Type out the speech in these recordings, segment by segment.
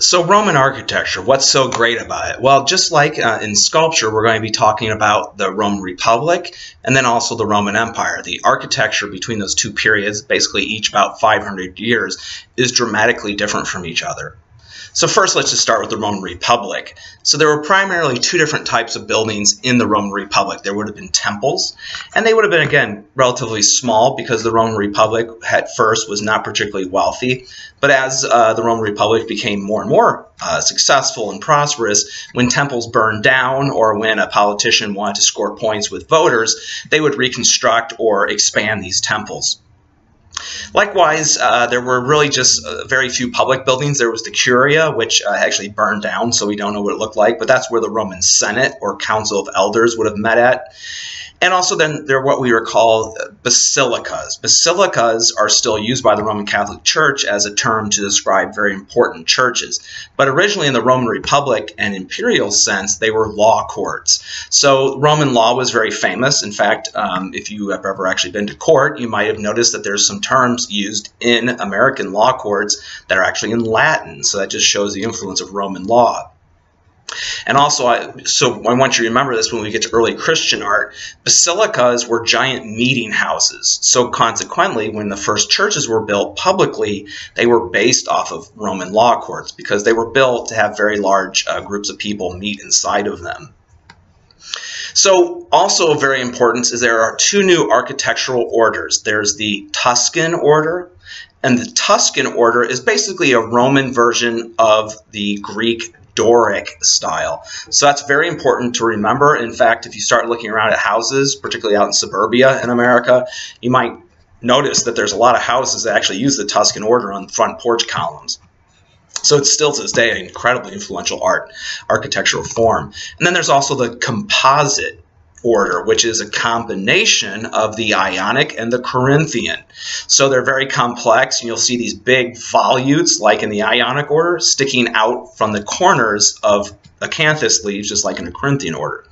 So Roman architecture, what's so great about it? Well, just like in sculpture, we're going to be talking about the Roman Republic and then also the Roman Empire. The architecture between those two periods, basically each about 500 years, is dramatically different from each other. So first, let's just start with the Roman Republic. So there were primarily two different types of buildings in the Roman Republic. There would have been temples, and they would have been, again, relatively small because the Roman Republic at first was not particularly wealthy. But as the Roman Republic became more and more successful and prosperous, when temples burned down or when a politician wanted to score points with voters, they would reconstruct or expand these temples. Likewise, there were really just very few public buildings. There was the Curia, which actually burned down, so we don't know what it looked like, but that's where the Roman Senate or Council of Elders would have met at. And also then there are what we would call basilicas. Basilicas are still used by the Roman Catholic Church as a term to describe very important churches. But originally in the Roman Republic and imperial sense, they were law courts. So Roman law was very famous. In fact, if you have ever actually been to court, you might have noticed that there's some terms used in American law courts that are actually in Latin. So that just shows the influence of Roman law. And also, I want you to remember this when we get to early Christian art. Basilicas were giant meeting houses. So consequently, when the first churches were built publicly, they were based off of Roman law courts because they were built to have very large groups of people meet inside of them. So also very important is there are two new architectural orders. There's the Tuscan order, and the Tuscan order is basically a Roman version of the Greek Doric style. So that's very important to remember. In fact, if you start looking around at houses, particularly out in suburbia in America, you might notice that there's a lot of houses that actually use the Tuscan order on front porch columns. So it's still to this day an incredibly influential architectural form. And then there's also the composite order, which is a combination of the Ionic and the Corinthian. So they're very complex, and you'll see these big volutes, like in the Ionic order, sticking out from the corners of acanthus leaves, just like in the Corinthian order.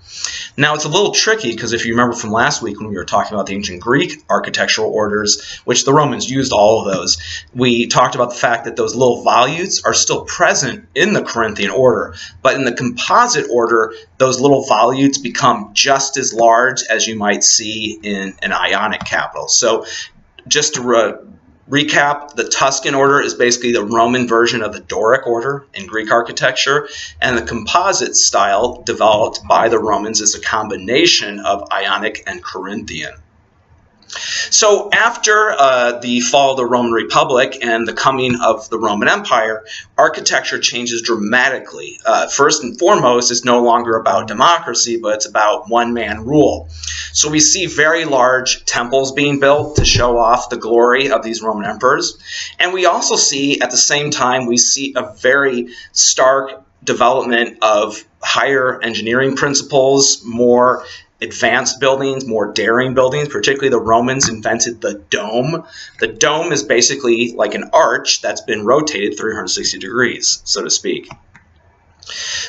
Now, it's a little tricky because if you remember from last week when we were talking about the ancient Greek architectural orders, which the Romans used all of those, we talked about the fact that those little volutes are still present in the Corinthian order. But in the composite order, those little volutes become just as large as you might see in an Ionic capital. So just to recap, the Tuscan order is basically the Roman version of the Doric order in Greek architecture, and the composite style developed by the Romans is a combination of Ionic and Corinthian. So after the fall of the Roman Republic and the coming of the Roman Empire, architecture changes dramatically. First and foremost, it's no longer about democracy, but it's about one-man rule. So we see very large temples being built to show off the glory of these Roman emperors. And we also see, at the same time, we see a very stark development of higher engineering principles, more advanced buildings, more daring buildings. Particularly the Romans invented the dome. The dome is basically like an arch that's been rotated 360 degrees, so to speak.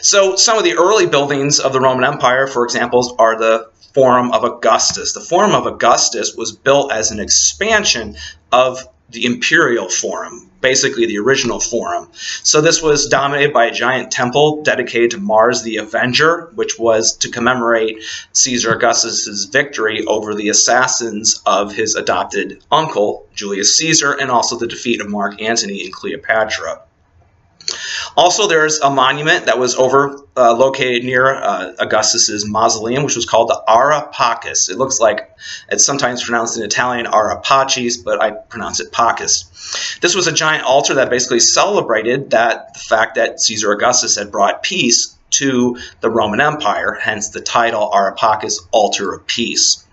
So some of the early buildings of the Roman Empire, for example, are the Forum of Augustus. The Forum of Augustus was built as an expansion of the Imperial Forum, basically the original Forum. So this was dominated by a giant temple dedicated to Mars the Avenger, which was to commemorate Caesar Augustus's victory over the assassins of his adopted uncle, Julius Caesar, and also the defeat of Mark Antony and Cleopatra. Also, there's a monument that was located near Augustus's mausoleum, which was called the Ara Pacis. It looks like it's sometimes pronounced in Italian Ara Pacis, but I pronounce it Pacis. This was a giant altar that basically celebrated the fact that Caesar Augustus had brought peace to the Roman Empire, hence the title Ara Pacis, Altar of Peace.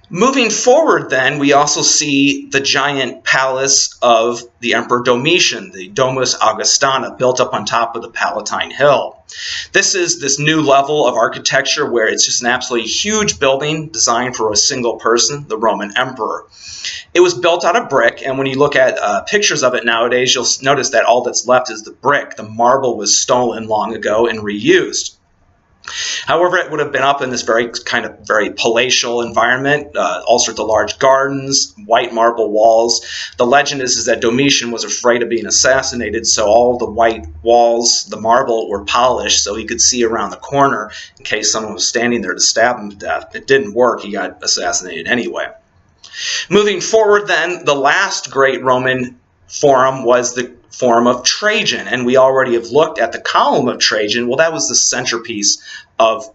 Moving forward then, we also see the giant palace of the Emperor Domitian, the Domus Augustana, built up on top of the Palatine Hill. This is this new level of architecture where it's just an absolutely huge building designed for a single person, the Roman Emperor. It was built out of brick, and when you look at pictures of it nowadays, you'll notice that all that's left is the brick. The marble was stolen long ago and reused. However, it would have been up in this very palatial environment, all sorts of large gardens, white marble walls. The legend is that Domitian was afraid of being assassinated, so all the white walls, the marble, were polished so he could see around the corner in case someone was standing there to stab him to death. It didn't work. He got assassinated anyway. Moving forward then, the last great Roman forum was the Forum of Trajan, and we already have looked at the Column of Trajan. Well, that was the centerpiece of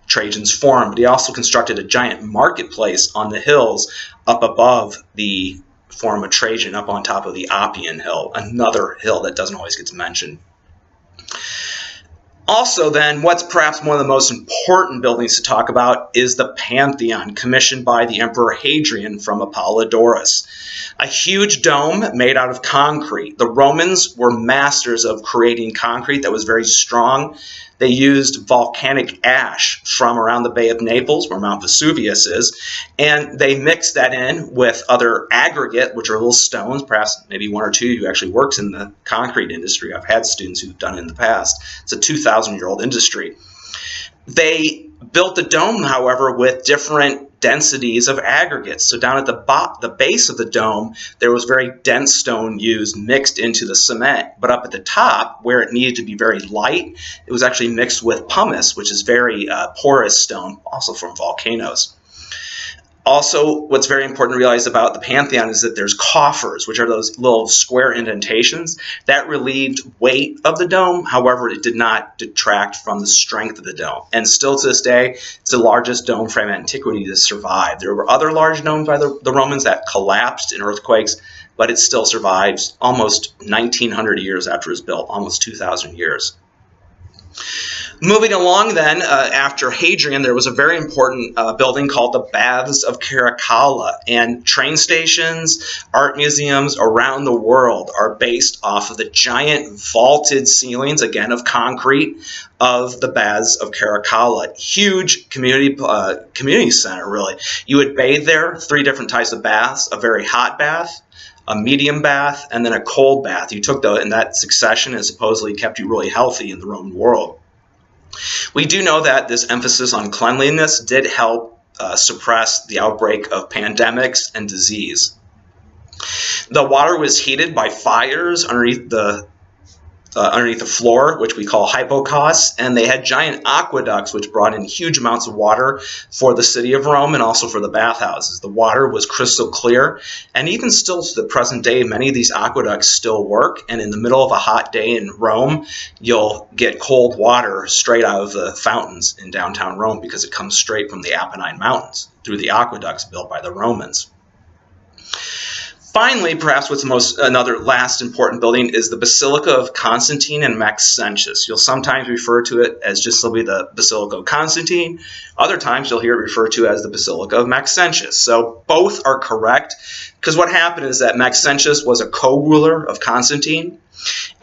Trajan's forum, but he also constructed a giant marketplace on the hills up above the Forum of Trajan, up on top of the Oppian Hill, another hill that doesn't always get mentioned. Also then, what's perhaps one of the most important buildings to talk about is the Pantheon, commissioned by the Emperor Hadrian from Apollodorus. A huge dome made out of concrete. The Romans were masters of creating concrete that was very strong. They used volcanic ash from around the Bay of Naples, where Mount Vesuvius is, and they mixed that in with other aggregate, which are little stones, perhaps maybe one or two who actually works in the concrete industry. I've had students who've done it in the past. It's a 2,000-year-old industry. They built the dome, however, with different densities of aggregates. So down at the base of the dome, there was very dense stone used mixed into the cement. But up at the top, where it needed to be very light, it was actually mixed with pumice, which is very porous stone, also from volcanoes. Also, what's very important to realize about the Pantheon is that there's coffers, which are those little square indentations. That relieved weight of the dome. However, it did not detract from the strength of the dome. And still to this day, it's the largest dome frame antiquity to survive. There were other large domes by the Romans that collapsed in earthquakes, but it still survives almost 1,900 years after it was built, almost 2,000 years. Moving along then, after Hadrian, there was a very important building called the Baths of Caracalla, and train stations, art museums around the world are based off of the giant vaulted ceilings, again of concrete, of the Baths of Caracalla. Huge community center, really. You would bathe there, 3 different types of baths, a very hot bath, a medium bath, and then a cold bath. You took those in that succession and supposedly kept you really healthy in the Roman world. We do know that this emphasis on cleanliness did help suppress the outbreak of pandemics and disease. The water was heated by fires underneath the floor, which we call hypocausts, and they had giant aqueducts which brought in huge amounts of water for the city of Rome and also for the bathhouses. The water was crystal clear, and even still to the present day, many of these aqueducts still work, and in the middle of a hot day in Rome, you'll get cold water straight out of the fountains in downtown Rome because it comes straight from the Apennine Mountains through the aqueducts built by the Romans. Finally, perhaps another last important building is the Basilica of Constantine and Maxentius. You'll sometimes refer to it as just simply the Basilica of Constantine. Other times you'll hear it referred to as the Basilica of Maxentius. So both are correct, because what happened is that Maxentius was a co-ruler of Constantine,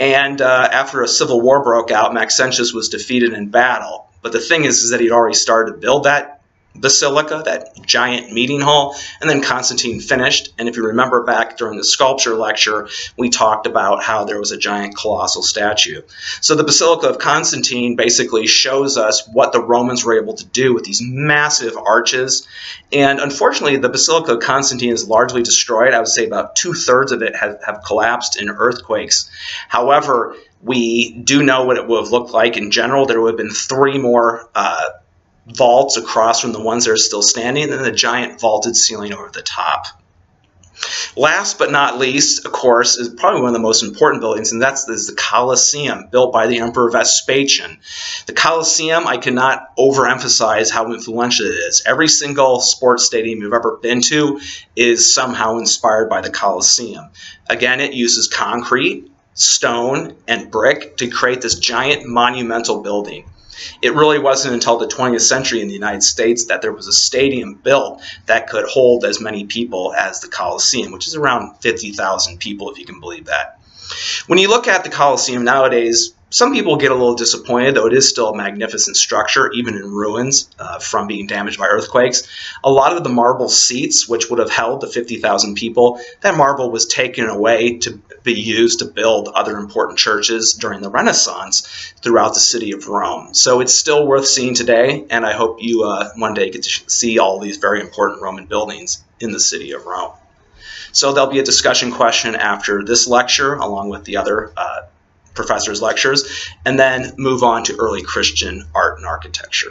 and after a civil war broke out, Maxentius was defeated in battle. But the thing is that he'd already started to build that basilica, that giant meeting hall, and then Constantine finished. And if you remember back during the sculpture lecture, we talked about how there was a giant colossal statue. So the Basilica of Constantine basically shows us what the Romans were able to do with these massive arches. And unfortunately, the Basilica of Constantine is largely destroyed. I would say about 2/3 of it have collapsed in earthquakes. However, we do know what it would have looked like in general. There would have been 3 more vaults across from the ones that are still standing, and then the giant vaulted ceiling over the top. Last but not least, of course, is probably one of the most important buildings, and that's the Colosseum, built by the Emperor Vespasian. The Colosseum, I cannot overemphasize how influential it is. Every single sports stadium you've ever been to is somehow inspired by the Colosseum. Again, it uses concrete, stone, and brick to create this giant monumental building. It really wasn't until the 20th century in the United States that there was a stadium built that could hold as many people as the Colosseum, which is around 50,000 people, if you can believe that. When you look at the Colosseum nowadays, Some people get a little disappointed, though it is still a magnificent structure, even in ruins from being damaged by earthquakes. A lot of the marble seats, which would have held the 50,000 people, that marble was taken away to be used to build other important churches during the Renaissance throughout the city of Rome. So it's still worth seeing today, and I hope you one day get to see all these very important Roman buildings in the city of Rome. So there'll be a discussion question after this lecture, along with the other professor's lectures, and then move on to early Christian art and architecture.